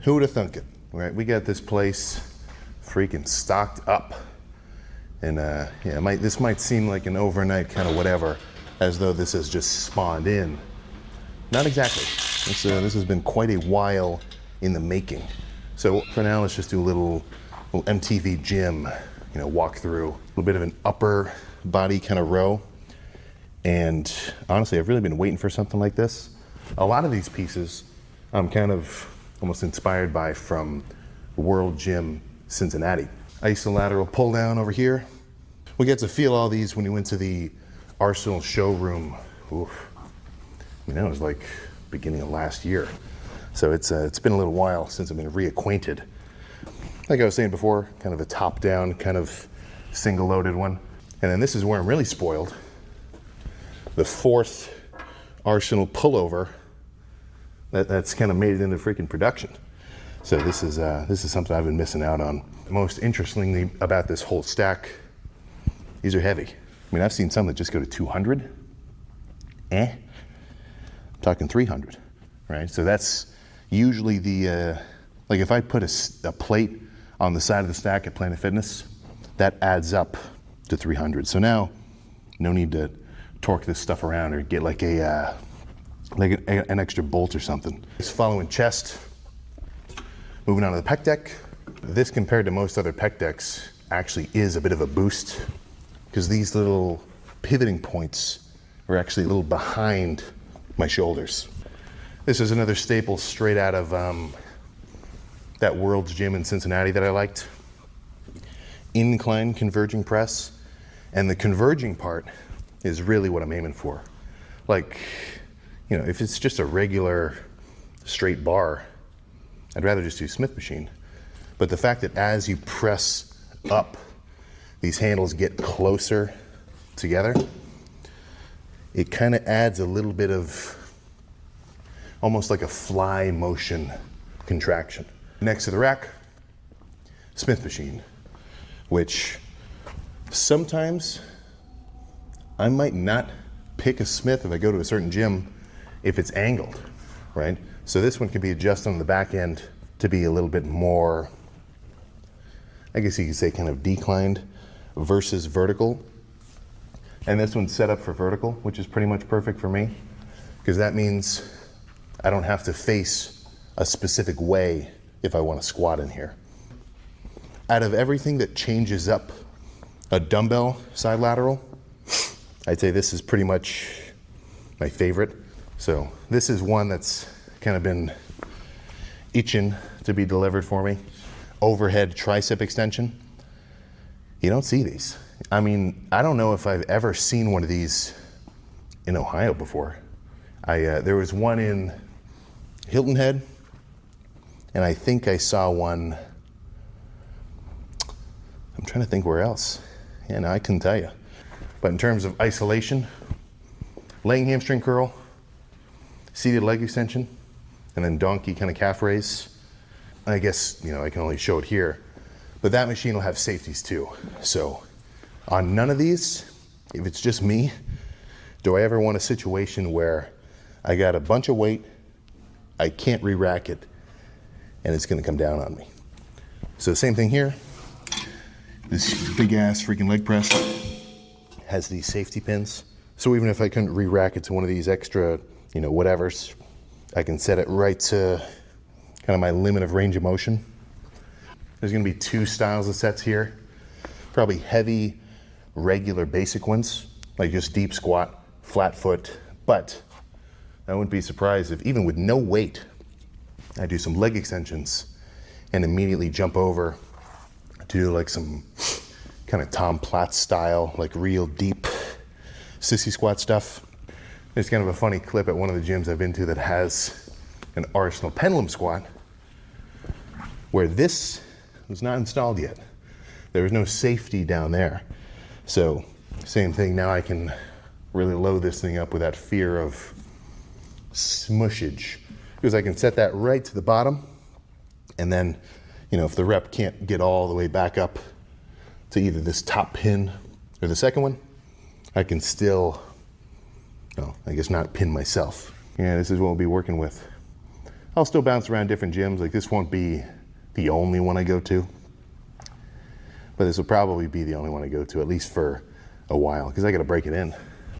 Who would have thunk it? Right, we got this place freaking stocked up. And yeah, this might seem like an overnight kind of whatever, as though this has just spawned in. Not exactly. This has been quite a while in the making. So for now, let's just do a little MTV gym, walk through. A little bit of an upper body kind of row. And honestly, I've really been waiting for something like this. A lot of these pieces I'm kind of almost inspired by from World Gym Cincinnati. Isolateral pull down over here. We get to feel all these when you went to the Arsenal showroom. Oof. That was like beginning of last year. So it's been a little while since I've been reacquainted. Like I was saying before, kind of a top down, kind of single loaded one. And then this is where I'm really spoiled. The fourth Arsenal pullover that's kind of made it into freaking production. So this is something I've been missing out on. Most interestingly about this whole stack, these are heavy. I've seen some that just go to 200. I'm talking 300, right? So that's usually the, like if I put a plate on the side of the stack at Planet Fitness, that adds up to 300. So now, no need to torque this stuff around or get like an extra bolt or something. Just following chest, moving on to the pec deck. This compared to most other pec decks actually is a bit of a boost because these little pivoting points are actually a little behind my shoulders. This is another staple straight out of that World's Gym in Cincinnati that I liked. Incline converging press, and the converging part is really what I'm aiming for. Like, if it's just a regular straight bar, I'd rather just do Smith machine. But the fact that as you press up, these handles get closer together, it kind of adds a little bit of almost like a fly motion contraction. Next to the rack, Smith machine, which sometimes I might not pick a Smith if I go to a certain gym if it's angled, right? So this one can be adjusted on the back end to be a little bit more, I guess you could say kind of declined versus vertical. And this one's set up for vertical, which is pretty much perfect for me because that means I don't have to face a specific way if I want to squat in here. Out of everything that changes up a dumbbell side lateral, I'd say this is pretty much my favorite. So this is one that's kind of been itching to be delivered for me. Overhead tricep extension. You don't see these. I don't know if I've ever seen one of these in Ohio before. There was one in Hilton Head, and I think I saw one, I'm trying to think where else. Yeah, no, I couldn't tell you. But in terms of isolation, laying hamstring curl, seated leg extension, and then donkey kind of calf raise. I guess, I can only show it here, but that machine will have safeties too. So on none of these, if it's just me, do I ever want a situation where I got a bunch of weight, I can't re-rack it, and it's gonna come down on me. So same thing here. This big ass freaking leg press has these safety pins. So even if I couldn't re-rack it to one of these extra, whatevers, I can set it right to kind of my limit of range of motion. There's gonna be two styles of sets here. Probably heavy, regular, basic ones, like just deep squat, flat foot. But I wouldn't be surprised if even with no weight, I do some leg extensions and immediately jump over to do like some kind of Tom Platz style, like real deep sissy squat stuff. There's kind of a funny clip at one of the gyms I've been to that has an Arsenal pendulum squat where this was not installed yet. There was no safety down there. So same thing, now I can really load this thing up without fear of smushage because I can set that right to the bottom, and then if the rep can't get all the way back up to either this top pin or the second one, I can still, I guess not pin myself. Yeah, this is what we'll be working with. I'll still bounce around different gyms. Like this won't be the only one I go to, but this will probably be the only one I go to, at least for a while, because I got to break it in.